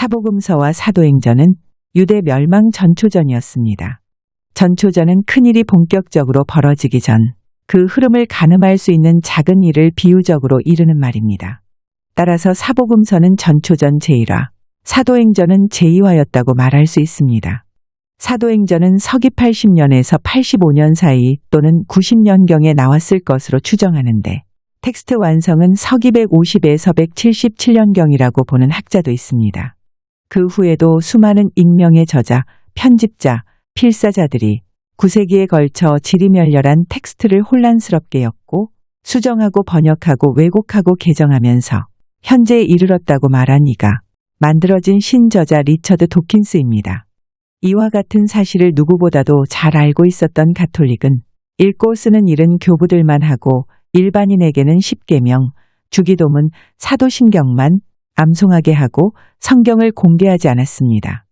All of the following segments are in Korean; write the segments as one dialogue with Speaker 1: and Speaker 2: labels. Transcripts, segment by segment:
Speaker 1: 사복음서와 사도행전은 유대 멸망 전초전이었습니다. 전초전은 큰일이 본격적으로 벌어지기 전 그 흐름을 가늠할 수 있는 작은 일을 비유적으로 이르는 말입니다. 따라서 사복음서는 전초전 제1화, 사도행전은 제2화였다고 말할 수 있습니다. 사도행전은 서기 80년에서 85년 사이 또는 90년경에 나왔을 것으로 추정하는데 텍스트 완성은 서기 150에서 177년경이라고 보는 학자도 있습니다. 그 후에도 수많은 익명의 저자, 편집자, 필사자들이 9세기에 걸쳐 지리멸렬한 텍스트를 혼란스럽게 엮고 수정하고 번역하고 왜곡하고 개정하면서 현재에 이르렀다고 말한 이가 만들어진 신저자 리처드 도킨스입니다. 이와 같은 사실을 누구보다도 잘 알고 있었던 가톨릭은 읽고 쓰는 일은 교부들만 하고 일반인에게는 십계명, 주기도문, 사도신경만 암송하게 하고 성경을 공개하지 않았습니다.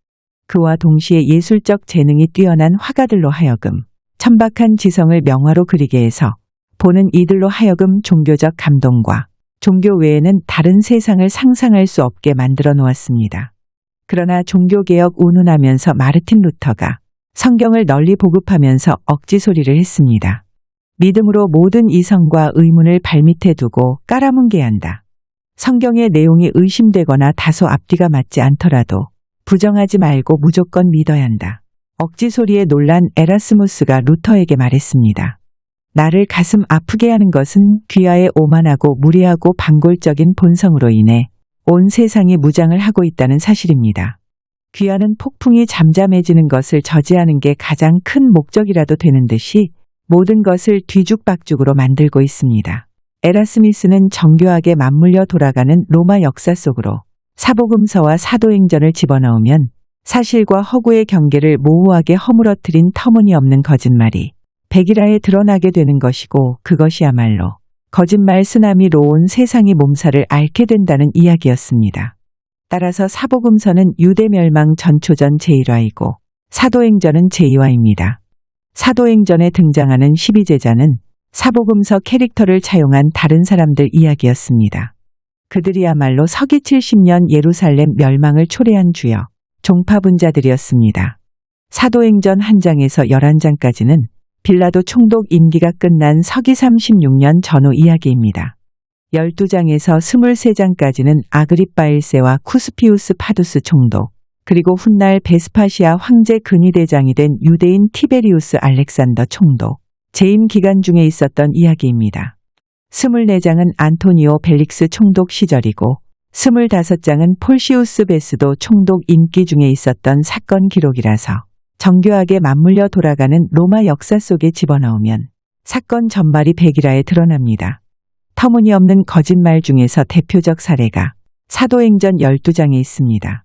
Speaker 1: 그와 동시에 예술적 재능이 뛰어난 화가들로 하여금 천박한 지성을 명화로 그리게 해서 보는 이들로 하여금 종교적 감동과 종교 외에는 다른 세상을 상상할 수 없게 만들어 놓았습니다. 그러나 종교개혁 운운하면서 마르틴 루터가 성경을 널리 보급하면서 억지 소리를 했습니다. 믿음으로 모든 이성과 의문을 발밑에 두고 깔아뭉개야 한다. 성경의 내용이 의심되거나 다소 앞뒤가 맞지 않더라도 부정하지 말고 무조건 믿어야 한다. 억지 소리에 놀란 에라스무스가 루터에게 말했습니다. 나를 가슴 아프게 하는 것은 귀하의 오만하고 무리하고 반골적인 본성으로 인해 온 세상이 무장을 하고 있다는 사실입니다. 귀하는 폭풍이 잠잠해지는 것을 저지하는 게 가장 큰 목적이라도 되는 듯이 모든 것을 뒤죽박죽으로 만들고 있습니다. 에라스미스는 정교하게 맞물려 돌아가는 로마 역사 속으로 사복음서와 사도행전을 집어넣으면 사실과 허구의 경계를 모호하게 허물어뜨린 터무니없는 거짓말이 백일하에 드러나게 되는 것이고 그것이야말로 거짓말 쓰나미로 온 세상의 몸살을 앓게 된다는 이야기였습니다. 따라서 사복음서는 유대 멸망 전초전 제1화이고 사도행전은 제2화입니다. 사도행전에 등장하는 12제자는 사복음서 캐릭터를 차용한 다른 사람들 이야기였습니다. 그들이야말로 서기 70년 예루살렘 멸망을 초래한 주요 종파분자들이었습니다. 사도행전 1장에서 11장까지는 빌라도 총독 임기가 끝난 서기 36년 전후 이야기입니다. 12장에서 23장까지는 아그리빠 1세와 쿠스피우스 파두스 총독, 그리고 훗날 베스파시아 황제 근위대장이 된 유대인 티베리우스 알렉산더 총독, 재임 기간 중에 있었던 이야기입니다. 24장은 안토니오 벨릭스 총독 시절이고 25장은 폴시우스 베스도 총독 임기 중에 있었던 사건 기록이라서 정교하게 맞물려 돌아가는 로마 역사 속에 집어넣으면 사건 전말이 백일하에 드러납니다. 터무니없는 거짓말 중에서 대표적 사례가 사도행전 12장에 있습니다.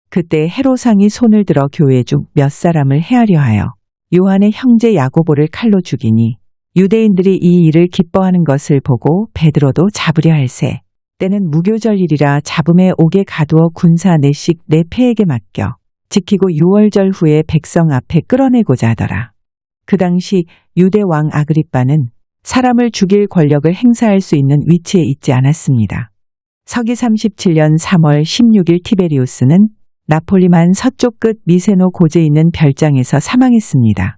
Speaker 1: 그때 헤로상이 손을 들어 교회 중 몇 사람을 해하려 하여 요한의 형제 야고보를 칼로 죽이니 유대인들이 이 일을 기뻐하는 것을 보고 베드로도 잡으려 할세. 때는 무교절일이라 잡음에 옥에 가두어 군사 넷씩 내 패에게 맡겨 지키고 6월절 후에 백성 앞에 끌어내고자 하더라. 그 당시 유대 왕 아그리빠는 사람을 죽일 권력을 행사할 수 있는 위치에 있지 않았습니다. 서기 37년 3월 16일 티베리우스는 나폴리만 서쪽 끝 미세노 고지에 있는 별장에서 사망했습니다.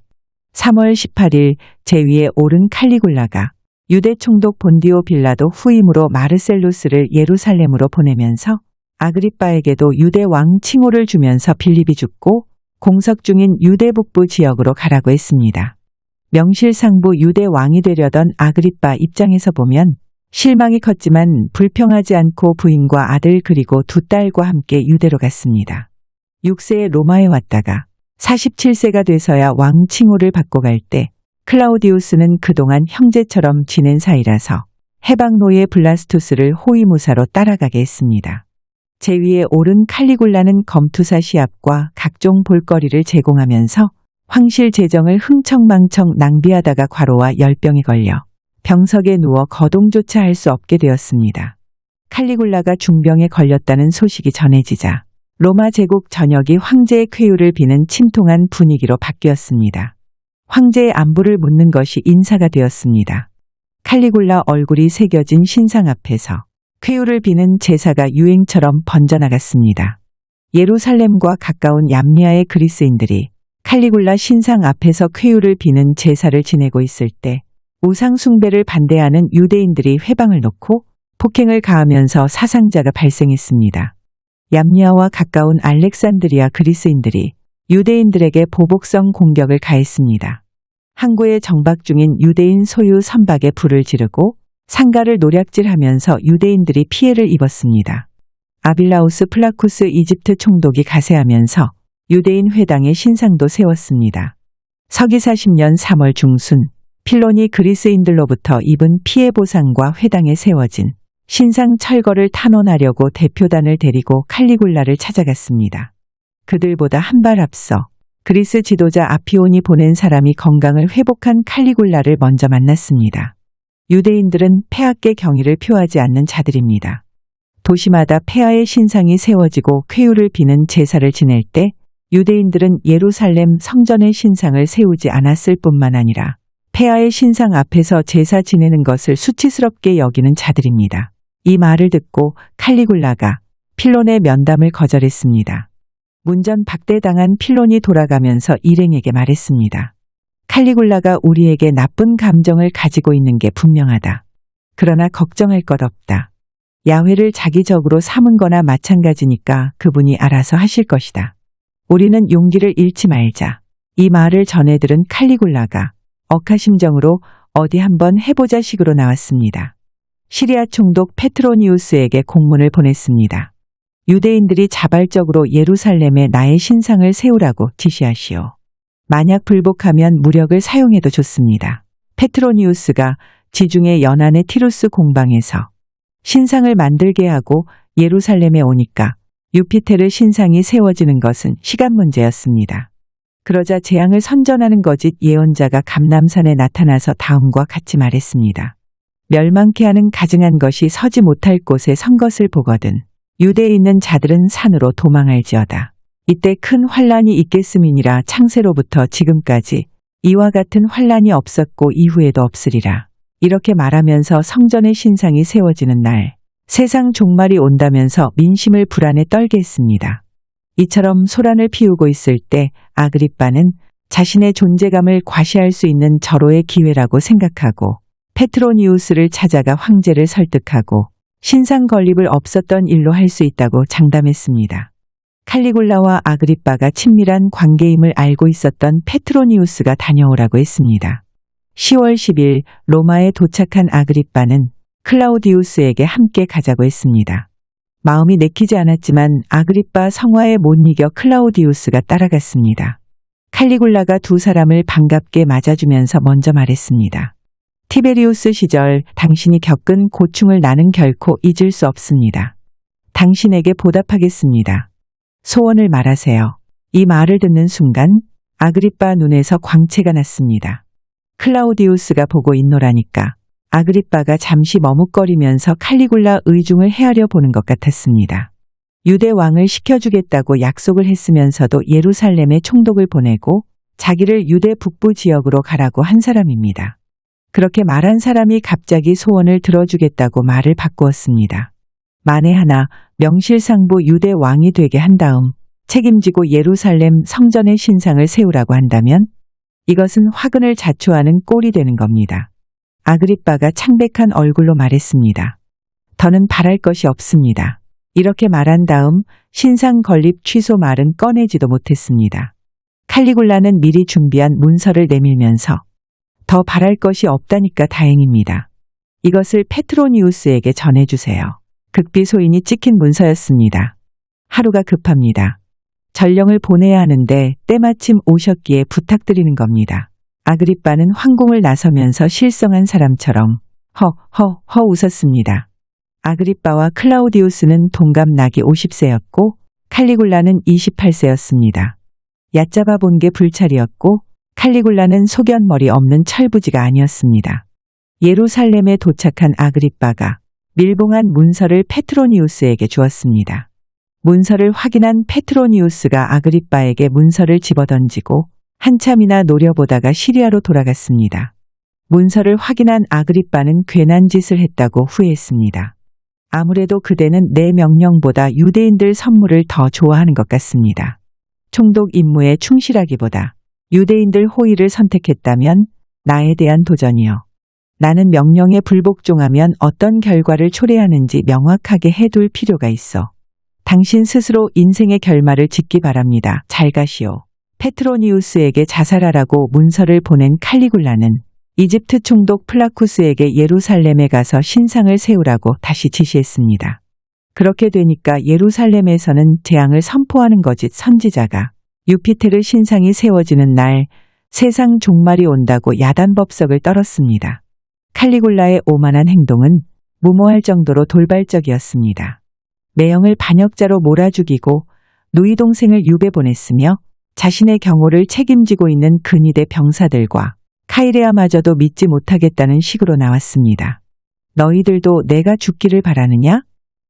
Speaker 1: 3월 18일 제위에 오른 칼리굴라가 유대 총독 본디오 빌라도 후임으로 마르셀루스를 예루살렘으로 보내면서 아그리빠에게도 유대 왕 칭호를 주면서 빌립이 죽고 공석 중인 유대 북부 지역으로 가라고 했습니다. 명실상부 유대 왕이 되려던 아그리빠 입장에서 보면 실망이 컸지만 불평하지 않고 부인과 아들 그리고 두 딸과 함께 유대로 갔습니다. 6세에 로마에 왔다가 47세가 돼서야 왕 칭호를 받고 갈 때 클라우디우스는 그동안 형제처럼 지낸 사이라서 해방노예 블라스투스를 호위무사로 따라가게 했습니다. 제위에 오른 칼리굴라는 검투사 시합과 각종 볼거리를 제공하면서 황실 재정을 흥청망청 낭비하다가 과로와 열병에 걸려 병석에 누워 거동조차 할 수 없게 되었습니다. 칼리굴라가 중병에 걸렸다는 소식이 전해지자 로마 제국 전역이 황제의 쾌유를 비는 침통한 분위기로 바뀌었습니다. 황제의 안부를 묻는 것이 인사가 되었습니다. 칼리굴라 얼굴이 새겨진 신상 앞에서 쾌유를 비는 제사가 유행처럼 번져나갔습니다. 예루살렘과 가까운 얌리아의 그리스인들이 칼리굴라 신상 앞에서 쾌유를 비는 제사를 지내고 있을 때 우상 숭배를 반대하는 유대인들이 회방을 놓고 폭행을 가하면서 사상자가 발생했습니다. 얌리아와 가까운 알렉산드리아 그리스인들이 유대인들에게 보복성 공격을 가했습니다. 항구에 정박 중인 유대인 소유 선박에 불을 지르고 상가를 노략질하면서 유대인들이 피해를 입었습니다. 아빌라우스 플라쿠스 이집트 총독이 가세하면서 유대인 회당의 신상도 세웠습니다. 서기 40년 3월 중순 필론이 그리스인들로부터 입은 피해 보상과 회당에 세워진 신상 철거를 탄원하려고 대표단을 데리고 칼리굴라를 찾아갔습니다. 그들보다 한 발 앞서 그리스 지도자 아피온이 보낸 사람이 건강을 회복한 칼리굴라를 먼저 만났습니다. 유대인들은 폐하께 경의를 표하지 않는 자들입니다. 도시마다 폐하의 신상이 세워지고 쾌유를 비는 제사를 지낼 때 유대인들은 예루살렘 성전의 신상을 세우지 않았을 뿐만 아니라 폐하의 신상 앞에서 제사 지내는 것을 수치스럽게 여기는 자들입니다. 이 말을 듣고 칼리굴라가 필론의 면담을 거절했습니다. 문전 박대당한 필론이 돌아가면서 일행에게 말했습니다. 칼리굴라가 우리에게 나쁜 감정을 가지고 있는 게 분명하다. 그러나 걱정할 것 없다. 야훼를 자기적으로 삼은 거나 마찬가지니까 그분이 알아서 하실 것이다. 우리는 용기를 잃지 말자. 이 말을 전해들은 칼리굴라가 억하심정으로 어디 한번 해보자 식으로 나왔습니다. 시리아 총독 페트로니우스에게 공문을 보냈습니다. 유대인들이 자발적으로 예루살렘에 나의 신상을 세우라고 지시하시오. 만약 불복하면 무력을 사용해도 좋습니다. 페트로니우스가 지중해 연안의 티루스 공방에서 신상을 만들게 하고 예루살렘에 오니까 유피테르 신상이 세워지는 것은 시간 문제였습니다. 그러자 재앙을 선전하는 거짓 예언자가 감람산에 나타나서 다음과 같이 말했습니다. 멸망케 하는 가증한 것이 서지 못할 곳에 선 것을 보거든 유대에 있는 자들은 산으로 도망할지어다. 이때 큰 환란이 있겠음이니라. 창세로부터 지금까지 이와 같은 환란이 없었고 이후에도 없으리라. 이렇게 말하면서 성전의 신상이 세워지는 날 세상 종말이 온다면서 민심을 불안에 떨게 했습니다. 이처럼 소란을 피우고 있을 때 아그리빠는 자신의 존재감을 과시할 수 있는 절호의 기회라고 생각하고 페트로니우스를 찾아가 황제를 설득하고 신상 건립을 없었던 일로 할 수 있다고 장담했습니다. 칼리굴라와 아그리빠가 친밀한 관계임을 알고 있었던 페트로니우스가 다녀오라고 했습니다. 10월 10일 로마에 도착한 아그리빠는 클라우디우스에게 함께 가자고 했습니다. 마음이 내키지 않았지만 아그리빠 성화에 못 이겨 클라우디우스가 따라갔습니다. 칼리굴라가 두 사람을 반갑게 맞아주면서 먼저 말했습니다. 티베리우스 시절 당신이 겪은 고충을 나는 결코 잊을 수 없습니다. 당신에게 보답하겠습니다. 소원을 말하세요. 이 말을 듣는 순간 아그리빠 눈에서 광채가 났습니다. 클라우디우스가 보고 있노라니까 아그리빠가 잠시 머뭇거리면서 칼리굴라 의중을 헤아려 보는 것 같았습니다. 유대 왕을 시켜주겠다고 약속을 했으면서도 예루살렘에 총독을 보내고 자기를 유대 북부 지역으로 가라고 한 사람입니다. 그렇게 말한 사람이 갑자기 소원을 들어주겠다고 말을 바꾸었습니다. 만에 하나 명실상부 유대 왕이 되게 한 다음 책임지고 예루살렘 성전의 신상을 세우라고 한다면 이것은 화근을 자초하는 꼴이 되는 겁니다. 아그리빠가 창백한 얼굴로 말했습니다. 더는 바랄 것이 없습니다. 이렇게 말한 다음 신상 건립 취소 말은 꺼내지도 못했습니다. 칼리굴라는 미리 준비한 문서를 내밀면서 더 바랄 것이 없다니까 다행입니다. 이것을 페트로니우스에게 전해주세요. 극비소인이 찍힌 문서였습니다. 하루가 급합니다. 전령을 보내야 하는데 때마침 오셨기에 부탁드리는 겁니다. 아그리빠는 황궁을 나서면서 실성한 사람처럼 허 웃었습니다. 아그리빠와 클라우디우스는 동갑 나기 50세였고 칼리굴라는 28세였습니다. 얕잡아 본 게 불찰이었고 칼리굴라는 소견머리 없는 철부지가 아니었습니다. 예루살렘에 도착한 아그리빠가 밀봉한 문서를 페트로니우스에게 주었습니다. 문서를 확인한 페트로니우스가 아그리빠에게 문서를 집어던지고 한참이나 노려보다가 시리아로 돌아갔습니다. 문서를 확인한 아그리빠는 괜한 짓을 했다고 후회했습니다. 아무래도 그대는 내 명령보다 유대인들 선물을 더 좋아하는 것 같습니다. 총독 임무에 충실하기보다 유대인들 호의를 선택했다면 나에 대한 도전이요. 나는 명령에 불복종하면 어떤 결과를 초래하는지 명확하게 해둘 필요가 있어. 당신 스스로 인생의 결말을 짓기 바랍니다. 잘 가시오. 페트로니우스에게 자살하라고 문서를 보낸 칼리굴라는 이집트 총독 플라쿠스에게 예루살렘에 가서 신상을 세우라고 다시 지시했습니다. 그렇게 되니까 예루살렘에서는 재앙을 선포하는 거짓 선지자가 유피테르 신상이 세워지는 날 세상 종말이 온다고 야단법석을 떨었습니다. 칼리굴라의 오만한 행동은 무모할 정도로 돌발적이었습니다. 매형을 반역자로 몰아죽이고 누이 동생을 유배 보냈으며 자신의 경호를 책임지고 있는 근위대 병사들과 카이레아마저도 믿지 못하겠다는 식으로 나왔습니다. 너희들도 내가 죽기를 바라느냐?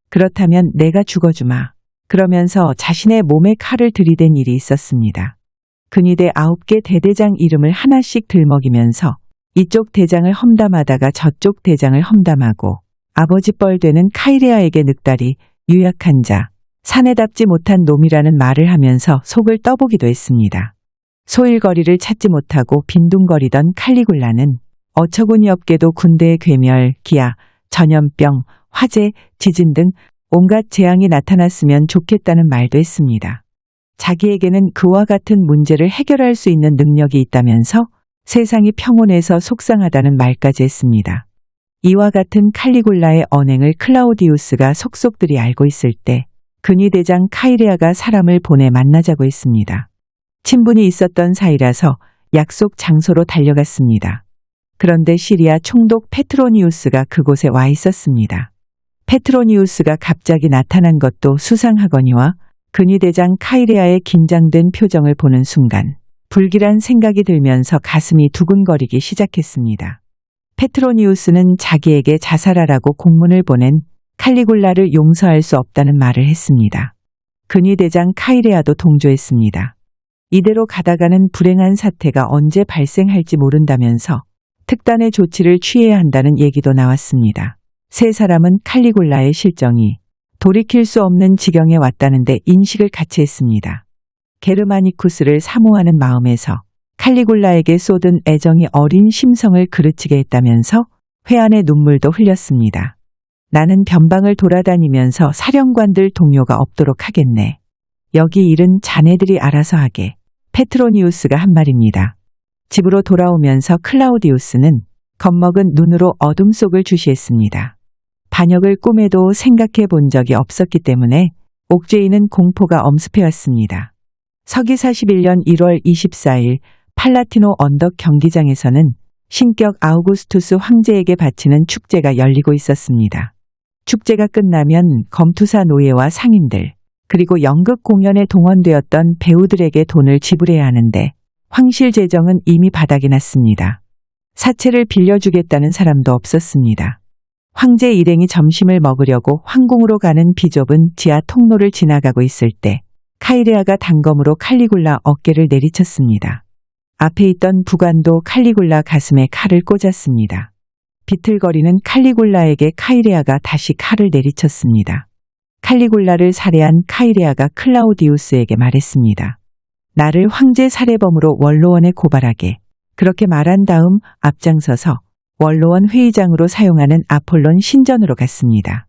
Speaker 1: 그렇다면 내가 죽어주마. 그러면서 자신의 몸에 칼을 들이댄 일이 있었습니다. 근위대 9개 대대장 이름을 하나씩 들먹이면서 이쪽 대장을 험담하다가 저쪽 대장을 험담하고 아버지 뻘되는 카이레아에게 늑다리, 유약한 자, 사내답지 못한 놈이라는 말을 하면서 속을 떠보기도 했습니다. 소일거리를 찾지 못하고 빈둥거리던 칼리굴라는 어처구니 없게도 군대의 괴멸, 기아, 전염병, 화재, 지진 등 온갖 재앙이 나타났으면 좋겠다는 말도 했습니다. 자기에게는 그와 같은 문제를 해결할 수 있는 능력이 있다면서 세상이 평온해서 속상하다는 말까지 했습니다. 이와 같은 칼리굴라의 언행을 클라우디우스가 속속들이 알고 있을 때 근위대장 카이레아가 사람을 보내 만나자고 했습니다. 친분이 있었던 사이라서 약속 장소로 달려갔습니다. 그런데 시리아 총독 페트로니우스가 그곳에 와 있었습니다. 페트로니우스가 갑자기 나타난 것도 수상하거니와 근위대장 카이레아의 긴장된 표정을 보는 순간 불길한 생각이 들면서 가슴이 두근거리기 시작했습니다. 페트로니우스는 자기에게 자살하라고 공문을 보낸 칼리굴라를 용서할 수 없다는 말을 했습니다. 근위대장 카이레아도 동조했습니다. 이대로 가다가는 불행한 사태가 언제 발생할지 모른다면서 특단의 조치를 취해야 한다는 얘기도 나왔습니다. 세 사람은 칼리굴라의 실정이 돌이킬 수 없는 지경에 왔다는데 인식을 같이 했습니다. 게르마니쿠스를 사모하는 마음에서 칼리굴라에게 쏟은 애정이 어린 심성을 그르치게 했다면서 회한의 눈물도 흘렸습니다. 나는 변방을 돌아다니면서 사령관들 동료가 없도록 하겠네. 여기 일은 자네들이 알아서 하게. 페트로니우스가 한 말입니다. 집으로 돌아오면서 클라우디우스는 겁먹은 눈으로 어둠 속을 주시했습니다. 반역을 꿈에도 생각해 본 적이 없었기 때문에 옥죄이는 공포가 엄습해왔습니다. 서기 41년 1월 24일 팔라티노 언덕 경기장에서는 신격 아우구스투스 황제에게 바치는 축제가 열리고 있었습니다. 축제가 끝나면 검투사 노예와 상인들, 그리고 연극 공연에 동원되었던 배우들에게 돈을 지불해야 하는데 황실 재정은 이미 바닥이 났습니다. 사채를 빌려주겠다는 사람도 없었습니다. 황제 일행이 점심을 먹으려고 황궁으로 가는 비좁은 지하 통로를 지나가고 있을 때 카이레아가 단검으로 칼리굴라 어깨를 내리쳤습니다. 앞에 있던 부관도 칼리굴라 가슴에 칼을 꽂았습니다. 비틀거리는 칼리굴라에게 카이레아가 다시 칼을 내리쳤습니다. 칼리굴라를 살해한 카이레아가 클라우디우스에게 말했습니다. 나를 황제 살해범으로 원로원에 고발하게. 그렇게 말한 다음 앞장서서 원로원 회의장으로 사용하는 아폴론 신전으로 갔습니다.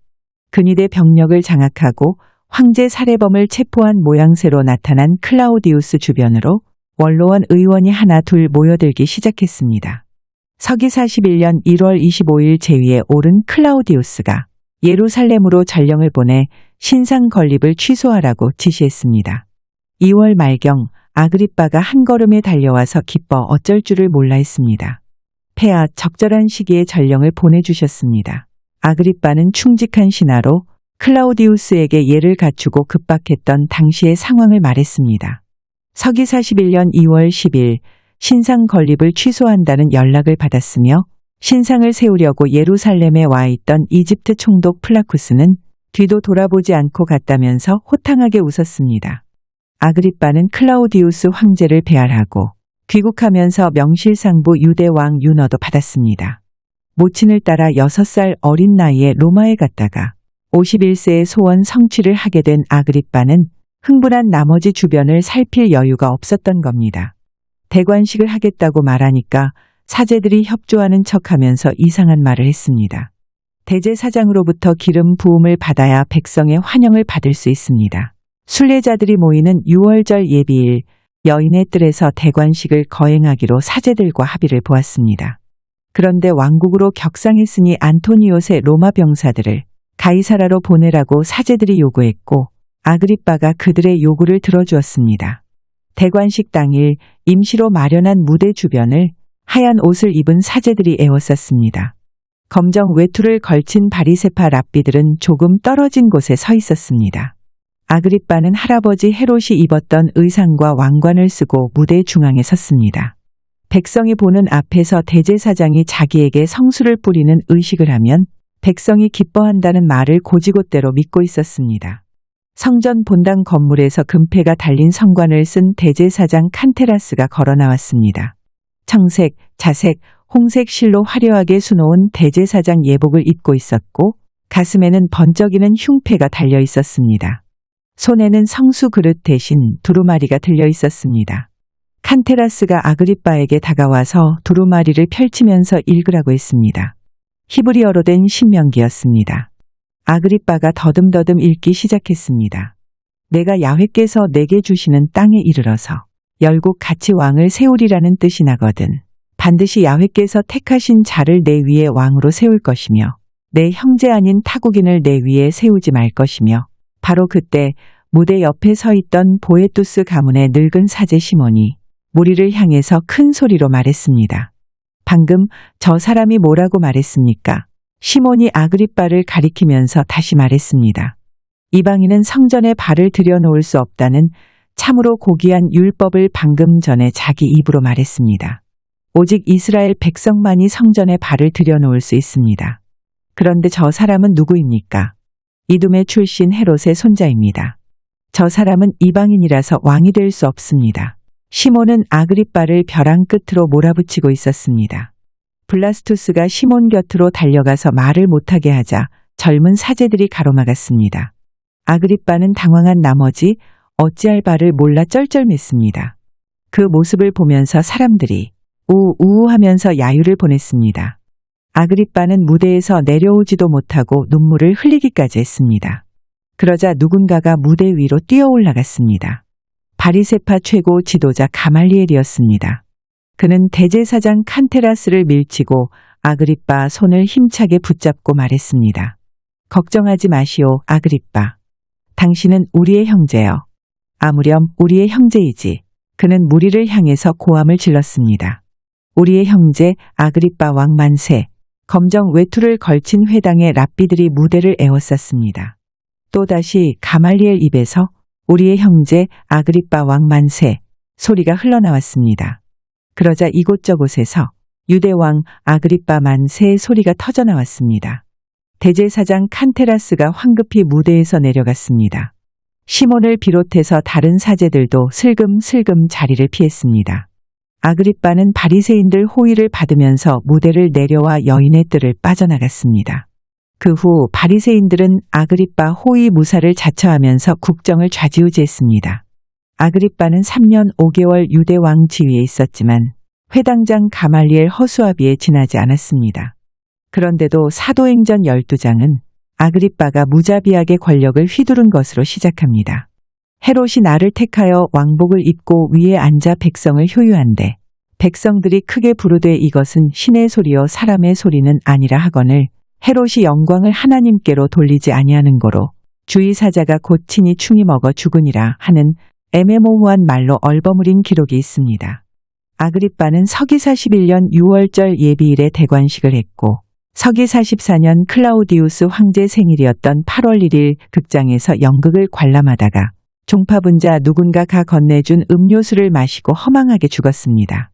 Speaker 1: 근위대 병력을 장악하고 황제 살해범을 체포한 모양새로 나타난 클라우디우스 주변으로 원로원 의원이 하나 둘 모여들기 시작했습니다. 서기 41년 1월 25일 제위에 오른 클라우디우스가 예루살렘으로 전령을 보내 신상 건립을 취소하라고 지시했습니다. 2월 말경 아그리빠가 한 걸음에 달려와서 기뻐 어쩔 줄을 몰라 했습니다. 폐하 적절한 시기에 전령을 보내주셨습니다. 아그리빠는 충직한 신하로 클라우디우스에게 예를 갖추고 급박했던 당시의 상황을 말했습니다. 서기 41년 2월 10일 신상 건립을 취소한다는 연락을 받았으며 신상을 세우려고 예루살렘에 와 있던 이집트 총독 플라쿠스는 뒤도 돌아보지 않고 갔다면서 호탕하게 웃었습니다. 아그리빠는 클라우디우스 황제를 배알하고 귀국하면서 명실상부 유대 왕 윤허도 받았습니다. 모친을 따라 6살 어린 나이에 로마에 갔다가 51세의 소원 성취를 하게 된 아그리빠는 흥분한 나머지 주변을 살필 여유가 없었던 겁니다. 대관식을 하겠다고 말하니까 사제들이 협조하는 척하면서 이상한 말을 했습니다. 대제사장으로부터 기름 부음을 받아야 백성의 환영을 받을 수 있습니다. 순례자들이 모이는 6월절 예비일 여인의 뜰에서 대관식을 거행하기로 사제들과 합의를 보았습니다. 그런데 왕국으로 격상했으니 안토니옷의 로마 병사들을 가이사라로 보내라고 사제들이 요구했고 아그리빠가 그들의 요구를 들어주었습니다. 대관식 당일 임시로 마련한 무대 주변을 하얀 옷을 입은 사제들이 에워쌌습니다. 검정 외투를 걸친 바리새파 랍비들은 조금 떨어진 곳에 서 있었습니다. 아그리빠는 할아버지 헤롯이 입었던 의상과 왕관을 쓰고 무대 중앙에 섰습니다. 백성이 보는 앞에서 대제사장이 자기에게 성수를 뿌리는 의식을 하면 백성이 기뻐한다는 말을 고지곳대로 믿고 있었습니다. 성전 본당 건물에서 금패가 달린 성관을 쓴 대제사장 칸테라스가 걸어 나왔습니다. 청색, 자색, 홍색 실로 화려하게 수놓은 대제사장 예복을 입고 있었고 가슴에는 번쩍이는 흉패가 달려 있었습니다. 손에는 성수 그릇 대신 두루마리가 들려 있었습니다. 칸테라스가 아그리빠에게 다가와서 두루마리를 펼치면서 읽으라고 했습니다. 히브리어로 된 신명기였습니다. 아그리빠가 더듬더듬 읽기 시작했습니다. 내가 야훼께서 내게 주시는 땅에 이르러서 열국 같이 왕을 세우리라는 뜻이 나거든. 반드시 야훼께서 택하신 자를 내 위에 왕으로 세울 것이며 내 형제 아닌 타국인을 내 위에 세우지 말 것이며 바로 그때 무대 옆에 서 있던 보에투스 가문의 늙은 사제 시몬이 무리를 향해서 큰 소리로 말했습니다. 방금 저 사람이 뭐라고 말했습니까? 시몬이 아그리빠를 가리키면서 다시 말했습니다. 이방인은 성전에 발을 들여놓을 수 없다는 참으로 고귀한 율법을 방금 전에 자기 입으로 말했습니다. 오직 이스라엘 백성만이 성전에 발을 들여놓을 수 있습니다. 그런데 저 사람은 누구입니까? 이둠의 출신 헤롯의 손자입니다. 저 사람은 이방인이라서 왕이 될 수 없습니다. 시몬은 아그리빠를 벼랑 끝으로 몰아붙이고 있었습니다. 블라스투스가 시몬 곁으로 달려가서 말을 못하게 하자 젊은 사제들이 가로막았습니다. 아그리빠는 당황한 나머지 어찌할 바를 몰라 쩔쩔맸습니다. 그 모습을 보면서 사람들이 우우 하면서 야유를 보냈습니다. 아그리빠는 무대에서 내려오지도 못하고 눈물을 흘리기까지 했습니다. 그러자 누군가가 무대 위로 뛰어 올라갔습니다. 바리새파 최고 지도자 가말리엘이었습니다. 그는 대제사장 칸테라스를 밀치고 아그리빠 손을 힘차게 붙잡고 말했습니다. 걱정하지 마시오, 아그리빠. 당신은 우리의 형제여. 아무렴 우리의 형제이지. 그는 무리를 향해서 고함을 질렀습니다. 우리의 형제 아그리빠 왕 만세. 검정 외투를 걸친 회당의 랍비들이 무대를 에워쌌습니다. 또다시 가말리엘 입에서 우리의 형제 아그리빠 왕 만세 소리가 흘러나왔습니다. 그러자 이곳저곳에서 유대왕 아그리빠 만세의 소리가 터져나왔습니다. 대제사장 칸테라스가 황급히 무대에서 내려갔습니다. 시몬을 비롯해서 다른 사제들도 슬금슬금 자리를 피했습니다. 아그리빠는 바리새인들 호의를 받으면서 무대를 내려와 여인의 뜰을 빠져나갔습니다. 그 후 바리새인들은 아그리빠 호의 무사를 자처하면서 국정을 좌지우지했습니다. 아그리빠는 3년 5개월 유대왕 지위에 있었지만 회당장 가말리엘 허수아비에 지나지 않았습니다. 그런데도 사도행전 12장은 아그리빠가 무자비하게 권력을 휘두른 것으로 시작합니다. 헤롯이 나를 택하여 왕복을 입고 위에 앉아 백성을 효유한대. 백성들이 크게 부르되 이것은 신의 소리요 사람의 소리는 아니라 하거늘 헤롯이 영광을 하나님께로 돌리지 아니하는 고로 주의 사자가 곧 친히 충이 먹어 죽으니라 하는 애매모호한 말로 얼버무린 기록이 있습니다. 아그리빠는 서기 41년 6월절 예비일에 대관식을 했고 서기 44년 클라우디우스 황제 생일이었던 8월 1일 극장에서 연극을 관람하다가 종파분자 누군가가 건네준 음료수를 마시고 허망하게 죽었습니다.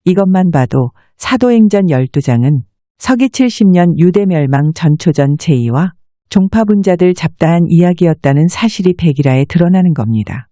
Speaker 1: 이것만 봐도 사도행전 12장은 서기 70년 유대 멸망 전초전 제2와 종파분자들 잡다한 이야기였다는 사실이 백일하에 드러나는 겁니다.